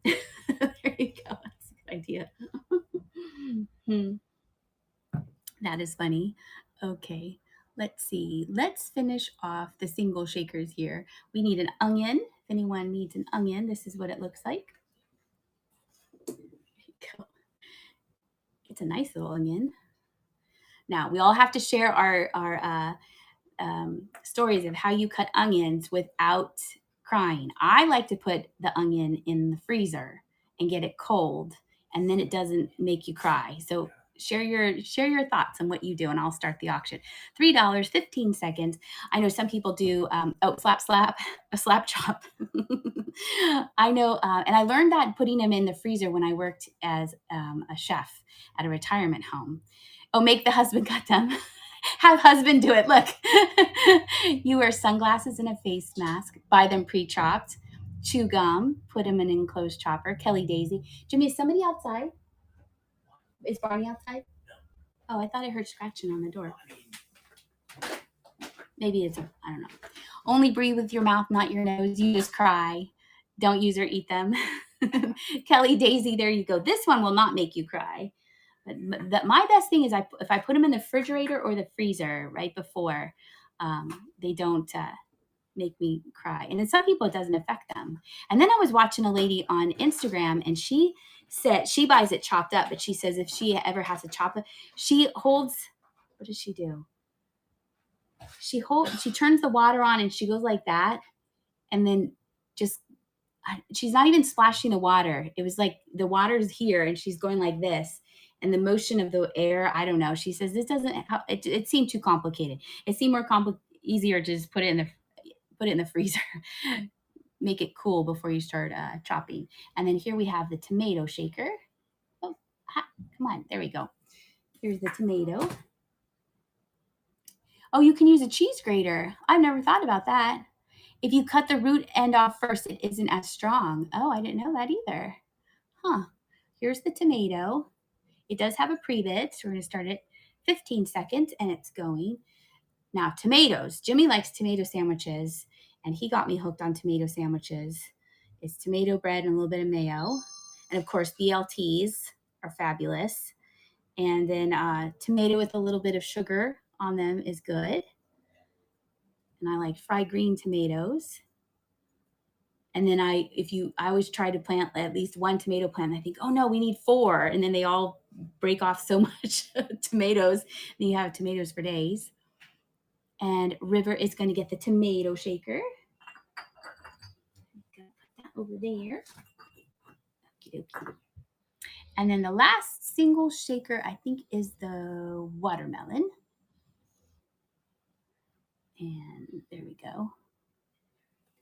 There you go. That's a good idea. That is funny. Okay, let's see. Let's finish off the single shakers here. We need an onion. If anyone needs an onion, this is what it looks like. There you go. It's a nice little onion. Now, we all have to share our stories of how you cut onions without crying. I like to put the onion in the freezer and get it cold, and then it doesn't make you cry. So share your thoughts on what you do, and I'll start the auction. $3, 15 seconds. I know some people do a slap chop. I know, and I learned that putting them in the freezer when I worked as a chef at a retirement home. Oh, make the husband cut them. Have husband do it. Look, you wear sunglasses and a face mask. Buy them pre-chopped. Chew gum. Put them in an enclosed chopper. Kelly Daisy. Jimmy, is somebody outside? Is Barney outside? Oh, I thought I heard scratching on the door. Maybe I don't know. Only breathe with your mouth, not your nose. You just cry. Don't use or eat them. Kelly Daisy, there you go. This one will not make you cry. But my best thing is if I put them in the refrigerator or the freezer right before, they don't make me cry. And in some people, it doesn't affect them. And then I was watching a lady on Instagram, and she said she buys it chopped up, but she says if she ever has to chop it, she holds, what does she do? She turns the water on and she goes like that. And then she's not even splashing the water. It was like the water's here and she's going like this. And the motion of the air, I don't know. She says this doesn't. It seemed too complicated. It seemed easier to just put it in the freezer, make it cool before you start chopping. And then here we have the tomato shaker. Oh, come on, there we go. Here's the tomato. Oh, you can use a cheese grater. I've never thought about that. If you cut the root end off first, it isn't as strong. Oh, I didn't know that either. Huh. Here's the tomato. It does have a pre-bid, so we're going to start at 15 seconds, and it's going. Now, tomatoes. Jimmy likes tomato sandwiches, and he got me hooked on tomato sandwiches. It's tomato bread and a little bit of mayo. And of course, BLTs are fabulous. And then tomato with a little bit of sugar on them is good. And I like fried green tomatoes. And then I always try to plant at least one tomato plant. I think, oh no, we need 4. And then they all break off so much tomatoes. And you have tomatoes for days. And River is going to get the tomato shaker. Gonna put that over there. Okie dokie. And then the last single shaker, I think, is the watermelon. And there we go.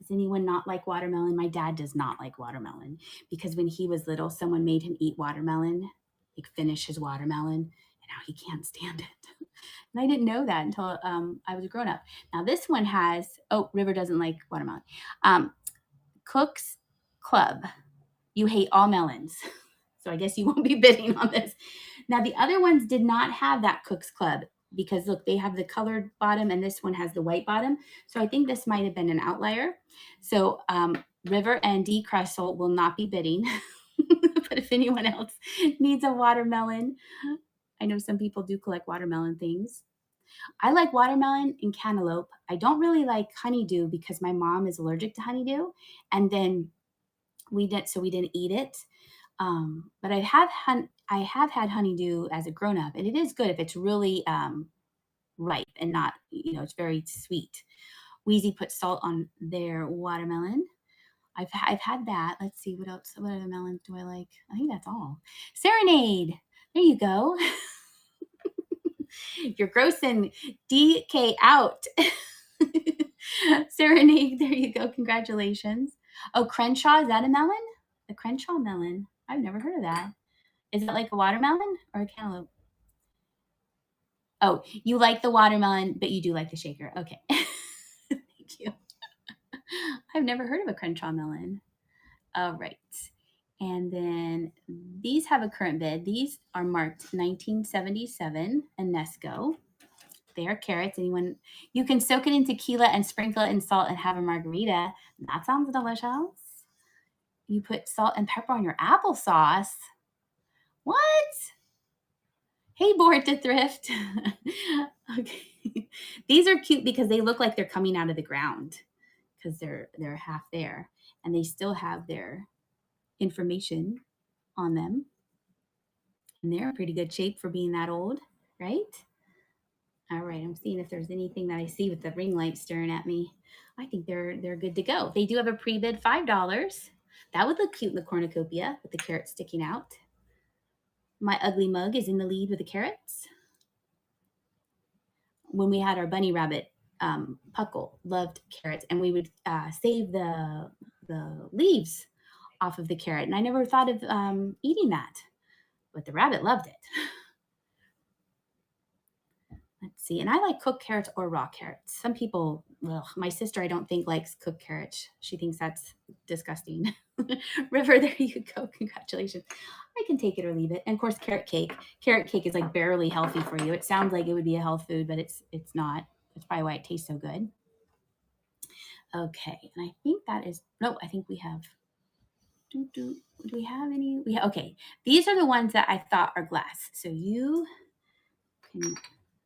Does anyone not like watermelon? My dad does not like watermelon because when he was little, someone made him eat watermelon, like finish his watermelon, and now he can't stand it. And I didn't know that until I was a grown up. Now this one has, River doesn't like watermelon. Cook's Club. You hate all melons. So I guess you won't be bidding on this. Now the other ones did not have that Cook's Club because look, they have the colored bottom and this one has the white bottom. So I think this might have been an outlier. So River and D. Cressel will not be bidding. But if anyone else needs a watermelon, I know some people do collect watermelon things. I like watermelon and cantaloupe. I don't really like honeydew because my mom is allergic to honeydew. And then we didn't eat it. But I have had honeydew as a grown up, and it is good if it's really ripe and not, it's very sweet. Wheezy put salt on their watermelon. I've had that. Let's see what else. What other melons do I like? I think that's all. Serenade. There you go. You're grossing DK out. Serenade. There you go. Congratulations. Oh, Crenshaw. Is that a melon? The Crenshaw melon. I've never heard of that. Is it like a watermelon or a cantaloupe? Oh, you like the watermelon, but you do like the shaker. Okay. Thank you. I've never heard of a Crenshaw melon. All right. And then these have a current bid. These are marked 1977 Nesco. They are carrots. You can soak it in tequila and sprinkle it in salt and have a margarita. That sounds delicious. You put salt and pepper on your applesauce. What? Hey, Board to Thrift. Okay. These are cute because they look like they're coming out of the ground because they're half there and they still have their information on them. And they're in pretty good shape for being that old, right? All right, I'm seeing if there's anything that I see with the ring light staring at me. I think they're good to go. They do have a pre-bid $5. That would look cute in the cornucopia with the carrots sticking out. My ugly mug is in the lead with the carrots. When we had our bunny rabbit, Puckle loved carrots, and we would save the leaves off of the carrot. And I never thought of eating that, but the rabbit loved it. Let's see. And I like cooked carrots or raw carrots. Some people, my sister, I don't think likes cooked carrots. She thinks that's disgusting. River, there you go. Congratulations. I can take it or leave it. And of course, carrot cake. Carrot cake is like barely healthy for you. It sounds like it would be a health food, but it's not. That's probably why it tastes so good. Okay. And I think that is, no, I think we have, do we have any? Okay. These are the ones that I thought are glass. So you can,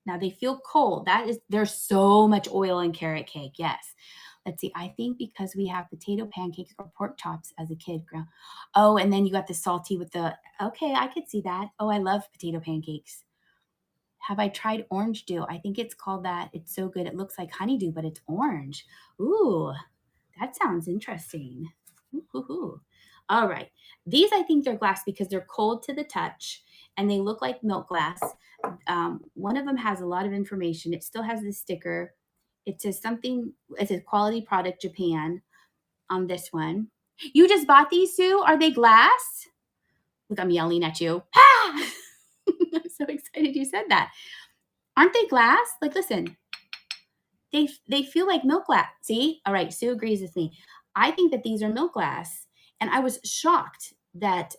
now they feel cold. There's so much oil in carrot cake. Yes. Let's see. I think because we have potato pancakes or pork chops as a kid. Oh, and then you got the salty with okay, I could see that. Oh, I love potato pancakes. Have I tried orange dew? I think it's called that. It's so good. It looks like honeydew, but it's orange. Ooh, that sounds interesting. Ooh. All right. These, I think they're glass because they're cold to the touch and they look like milk glass. One of them has a lot of information. It still has the sticker. It says something, it says quality product Japan on this one. You just bought these, Sue? Are they glass? Look, I'm yelling at you. Ah! I'm so excited you said that. Aren't they glass? Like, listen, they feel like milk glass. See? All right, Sue agrees with me. I think that these are milk glass. And I was shocked that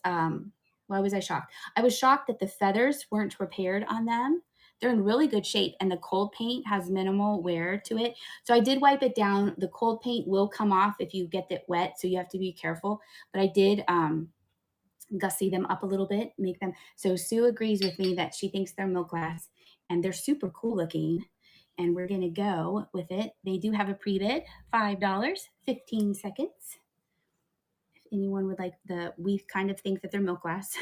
Why was I shocked? I was shocked that the feathers weren't repaired on them. They're in really good shape, and the cold paint has minimal wear to it. So I did wipe it down. The cold paint will come off if you get it wet, so you have to be careful. But I did gussy them up a little bit, make them. So Sue agrees with me that she thinks they're milk glass, and they're super cool looking. And we're gonna go with it. They do have a pre-bid, $5, 15 seconds. If anyone would like we kind of think that they're milk glass.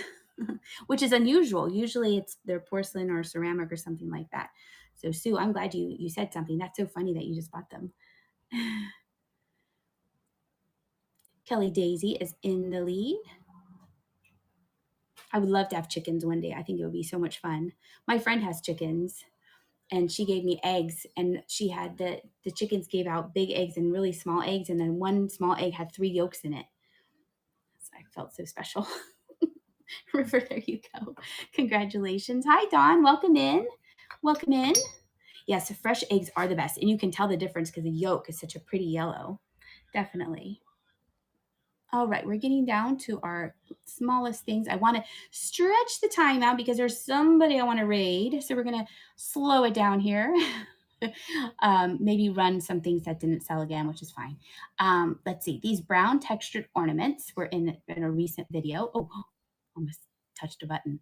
Which is unusual. Usually they're porcelain or ceramic or something like that. So Sue, I'm glad you said something. That's so funny that you just bought them. Kelly Daisy is in the lead. I would love to have chickens one day. I think it would be so much fun. My friend has chickens and she gave me eggs, and she had the chickens gave out big eggs and really small eggs, and then one small egg had 3 yolks in it. So I felt so special. River, there you go. Congratulations. Hi, Dawn. Welcome in. Welcome in. Yes, fresh eggs are the best. And you can tell the difference because the yolk is such a pretty yellow. Definitely. All right, we're getting down to our smallest things. I want to stretch the time out because there's somebody I want to raid. So we're going to slow it down here. Maybe run some things that didn't sell again, which is fine. Let's see. These brown textured ornaments were in a recent video. Oh, almost touched a button.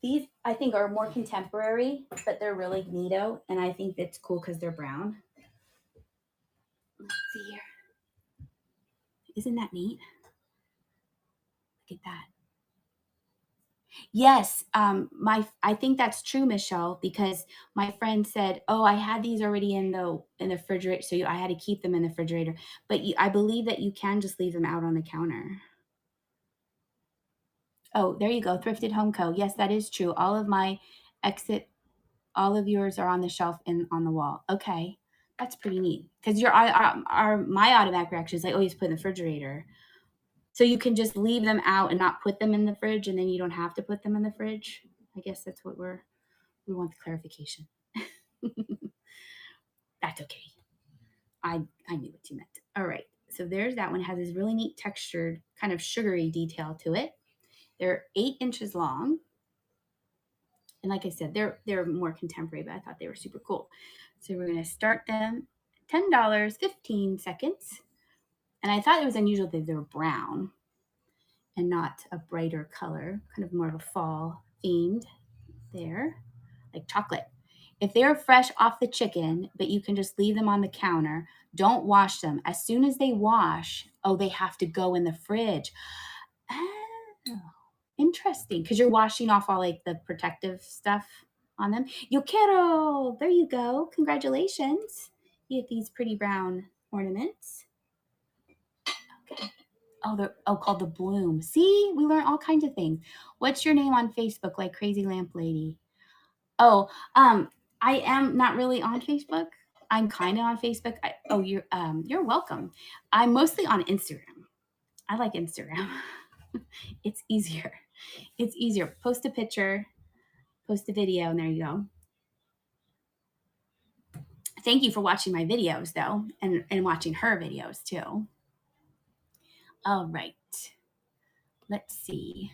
These I think are more contemporary, but they're really neato, and I think it's cool because they're brown. Let's see here. Isn't that neat? Look at that. Yes, I think that's true, Michelle, because my friend said, "Oh, I had these already in the refrigerator, so I had to keep them in the refrigerator." But I believe that you can just leave them out on the counter. Oh, there you go, Thrifted Home Co. Yes, that is true. All of my all of yours are on the shelf and on the wall. Okay, that's pretty neat because my automatic reaction is like, oh, you just put in the refrigerator. So you can just leave them out and not put them in the fridge, and then you don't have to put them in the fridge. I guess that's what we want the clarification. That's okay. I knew what you meant. All right. So there's that one. It has this really neat textured kind of sugary detail to it. They're 8 inches long. And like I said, they're more contemporary, but I thought they were super cool. So we're going to start them. $10, 15 seconds. And I thought it was unusual that they were brown and not a brighter color, kind of more of a fall themed there, like chocolate. If they're fresh off the chicken, but you can just leave them on the counter, don't wash them. As soon as they wash, they have to go in the fridge. Oh, interesting, because you're washing off all like the protective stuff on them. Yo quiero! There you go. Congratulations. You get these pretty brown ornaments. Okay. Oh, they're called the Bloom. See, we learn all kinds of things. What's your name on Facebook? Like Crazy Lamp Lady. Oh, I am not really on Facebook. I'm kind of on Facebook. You're welcome. I'm mostly on Instagram. I like Instagram. It's easier. It's easier. Post a picture, post a video, and there you go. Thank you for watching my videos, though, and watching her videos, too. All right. Let's see.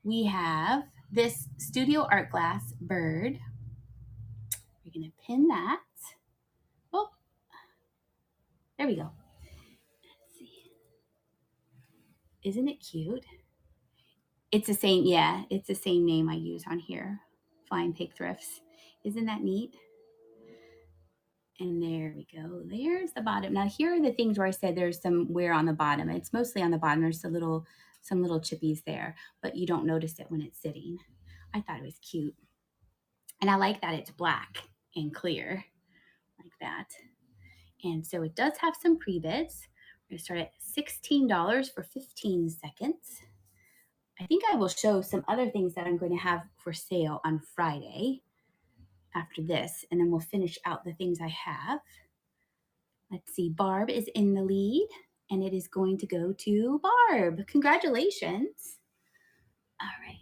We have this Studio Art Glass bird. We're going to pin that. Oh, there we go. Let's see. Isn't it cute? It's the same, yeah, it's the same name I use on here, Flying Pig Thrifts. Isn't that neat? And there we go. There's the bottom. Now here are the things where I said there's some wear on the bottom. It's mostly on the bottom. There's some little chippies there, but you don't notice it when it's sitting. I thought it was cute. And I like that it's black and clear like that. And so it does have some pre-bids. We're going to start at $16 for 15 seconds. I think I will show some other things that I'm going to have for sale on Friday after this, and then we'll finish out the things I have. Let's see, Barb is in the lead, and it is going to go to Barb. Congratulations. All right.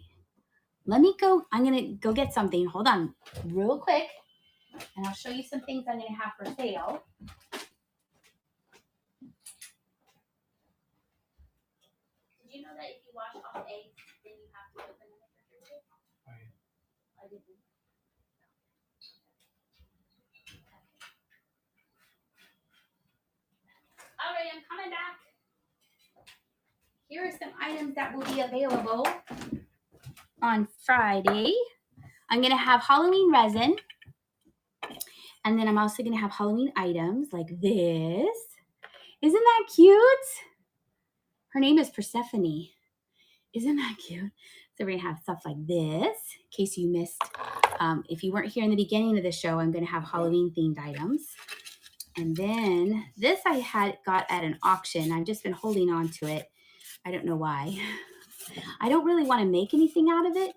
Let me go. I'm going to go get something. Hold on real quick, and I'll show you some things I'm going to have for sale. Did wash off eggs, then you have to put them in the refrigerator? Oh, yeah. I didn't. All right, I'm coming back. Here are some items that will be available on Friday. I'm going to have Halloween resin. And then I'm also going to have Halloween items like this. Isn't that cute? Her name is Persephone. Isn't that cute? So we're going to have stuff like this. In case you missed, if you weren't here in the beginning of the show, I'm going to have Halloween themed items. And then this I got at an auction. I've just been holding on to it. I don't know why. I don't really want to make anything out of it.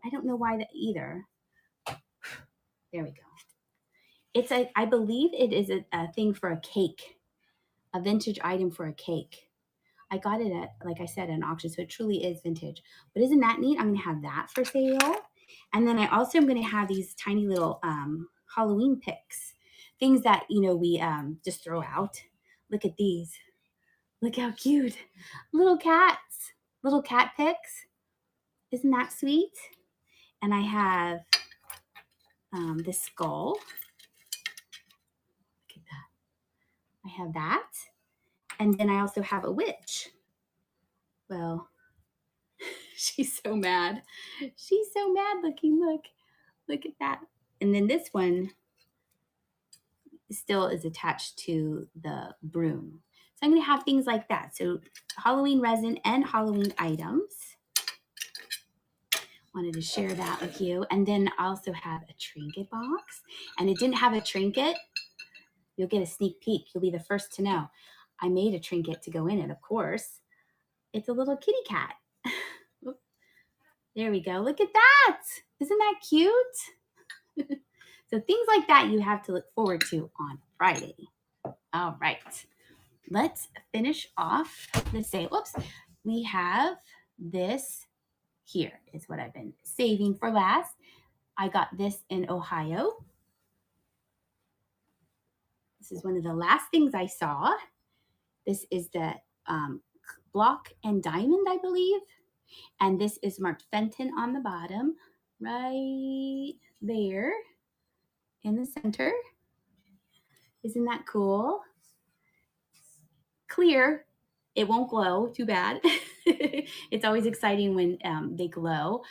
I don't know why that either. There we go. It's I believe it is a thing for a cake, a vintage item for a cake. I got it at, like I said, an auction, so it truly is vintage. But isn't that neat? I'm going to have that for sale. And then I also am going to have these tiny little Halloween picks, things that, you know, we just throw out. Look at these. Look how cute. Little cats, little cat picks. Isn't that sweet? And I have this skull. Look at that. I have that. And then I also have a witch. Well, she's so mad. She's so mad looking. Look at that. And then this one still is attached to the broom. So I'm going to have things like that. So Halloween resin and Halloween items. Wanted to share that with you. And then I also have a trinket box. And it didn't have a trinket. You'll get a sneak peek. You'll be the first to know. I made a trinket to go in it, of course. It's a little kitty cat. There we go. Look at that. Isn't that cute? So things like that you have to look forward to on Friday. All right. Let's finish off the sale. Whoops. We have this here is what I've been saving for last. I got this in Ohio. This is one of the last things I saw. This is the block and diamond, I believe. And this is marked Fenton on the bottom, right there in the center. Isn't that cool? Clear. It won't glow. Too bad. It's always exciting when they glow,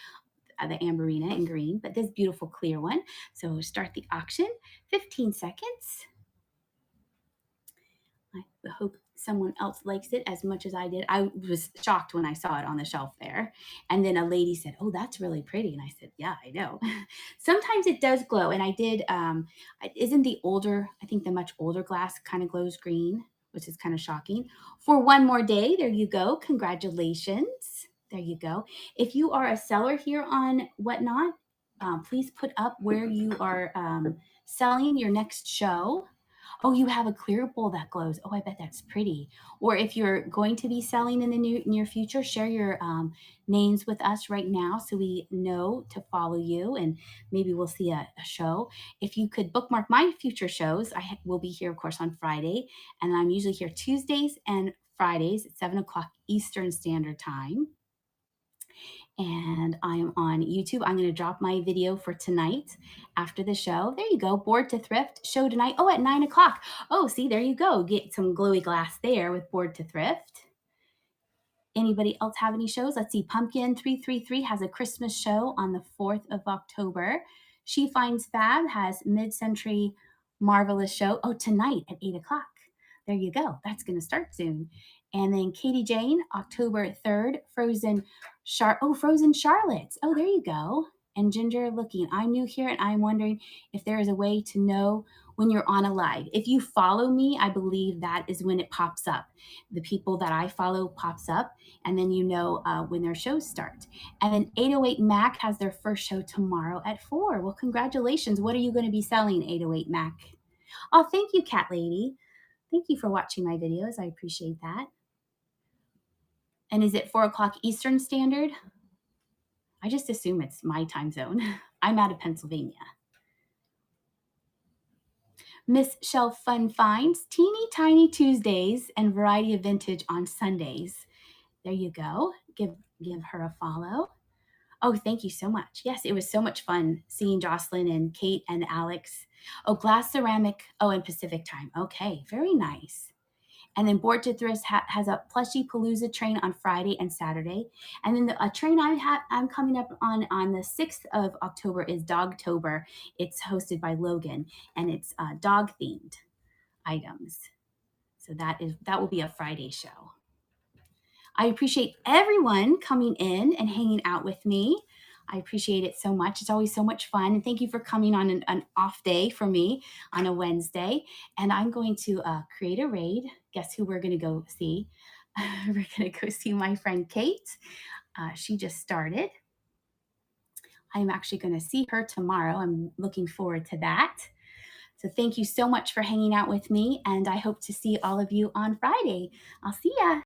the amberina and green, but this beautiful clear one. So start the auction. 15 seconds. I hope someone else likes it as much as I did. I was shocked when I saw it on the shelf there. And then a lady said, "Oh, that's really pretty." And I said, "Yeah, I know." Sometimes it does glow. And I did, isn't the older, I think the much older glass kind of glows green, which is kind of shocking. For one more day, there you go. Congratulations. There you go. If you are a seller here on Whatnot, please put up where you are selling your next show. Oh, you have a clear bowl that glows. Oh, I bet that's pretty. Or if you're going to be selling in the near future, share your names with us right now so we know to follow you and maybe we'll see a show. If you could bookmark my future shows, I will be here, of course, on Friday. And I'm usually here Tuesdays and Fridays at 7 o'clock Eastern Standard Time. And I am on YouTube. I'm going to drop my video for tonight after the show. There you go. Bored to Thrift show tonight. Oh, at 9 o'clock. Oh, see, there you go. Get some glowy glass there with Bored to Thrift. Anybody else have any shows? Let's see. Pumpkin 333 has a Christmas show on the 4th of October. She Finds Fab has Mid-Century Marvelous show. Oh, tonight at 8 o'clock. There you go. That's going to start soon. And then Katie Jane, October 3rd, Frozen Charlottes. Oh, there you go. And Ginger Looking. I'm new here and I'm wondering if there is a way to know when you're on a live. If you follow me, I believe that is when it pops up. The people that I follow pops up, and then you know when their shows start. And then 808 Mac has their first show tomorrow at 4. Well, congratulations. What are you going to be selling, 808 Mac? Oh, thank you, Cat Lady. Thank you for watching my videos. I appreciate that. And is it 4 o'clock Eastern Standard? I just assume it's my time zone. I'm out of Pennsylvania. Miss Shelf Fun Finds, Teeny Tiny Tuesdays and Variety of Vintage on Sundays. There you go. give her a follow. Oh, thank you so much. Yes, it was so much fun seeing Jocelyn and Kate and Alex. Oh, glass ceramic. Oh, and Pacific time. Okay, very nice. And then Board to Thrift has a plushie palooza train on Friday and Saturday. And then a train I'm coming up on the 6th of October is Dogtober. It's hosted by Logan, and it's dog themed items. So that will be a Friday show. I appreciate everyone coming in and hanging out with me. I appreciate it so much. It's always so much fun. And thank you for coming on an off day for me on a Wednesday. And I'm going to create a raid. Guess who we're going to go see? We're going to go see my friend Kate. She just started. I'm actually going to see her tomorrow. I'm looking forward to that. So thank you so much for hanging out with me. And I hope to see all of you on Friday. I'll see ya.